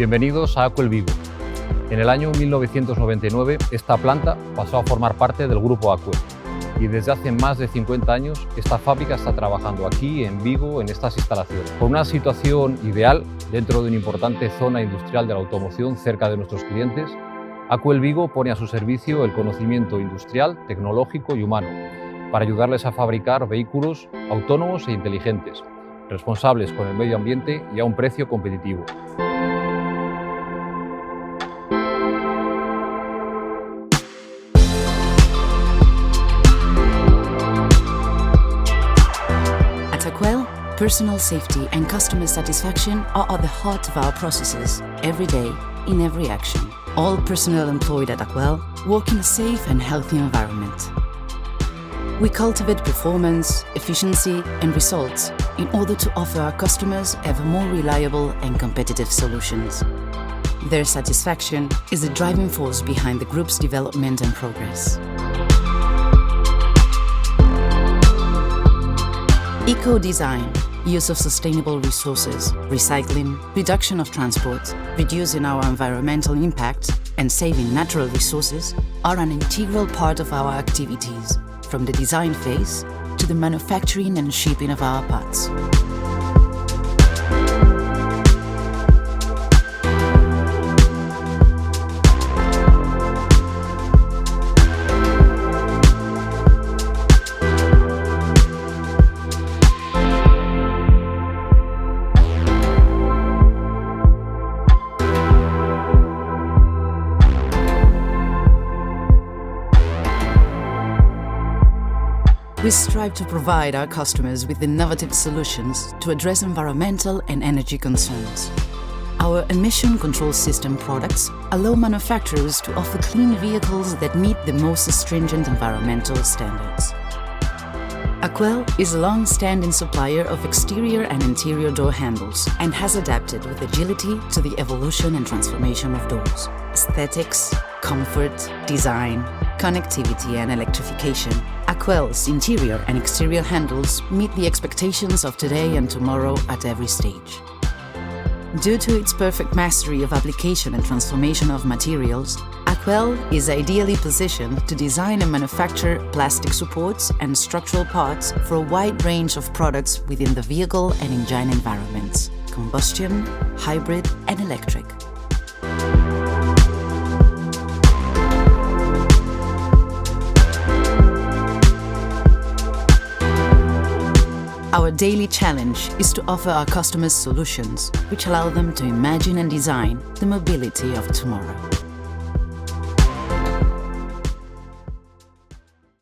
Bienvenidos a AKWEL Vigo. En el año 1999, esta planta pasó a formar parte del grupo AKWEL y desde hace más de 50 años esta fábrica está trabajando aquí en Vigo en estas instalaciones. Con una situación ideal dentro de una importante zona industrial de la automoción cerca de nuestros clientes, AKWEL Vigo pone a su servicio el conocimiento industrial, tecnológico y humano para ayudarles a fabricar vehículos autónomos e inteligentes, responsables con el medio ambiente y a un precio competitivo. At AKWEL, personal safety and customer satisfaction are at the heart of our processes, every day, in every action. All personnel employed at AKWEL work in a safe and healthy environment. We cultivate performance, efficiency and results in order to offer our customers ever more reliable and competitive solutions. Their satisfaction is the driving force behind the group's development and progress. Eco-design, use of sustainable resources, recycling, reduction of transport, reducing our environmental impact and saving natural resources are an integral part of our activities, from the design phase to the manufacturing and shipping of our parts. We strive to provide our customers with innovative solutions to address environmental and energy concerns. Our emission control system products allow manufacturers to offer clean vehicles that meet the most stringent environmental standards. AKWEL is a long-standing supplier of exterior and interior door handles and has adapted with agility to the evolution and transformation of doors. Aesthetics, comfort, design, connectivity and electrification. AKWEL's interior and exterior handles meet the expectations of today and tomorrow at every stage. Due to its perfect mastery of application and transformation of materials, AKWEL is ideally positioned to design and manufacture plastic supports and structural parts for a wide range of products within the vehicle and engine environments: combustion, hybrid and electric. Our daily challenge is to offer our customers solutions which allow them to imagine and design the mobility of tomorrow.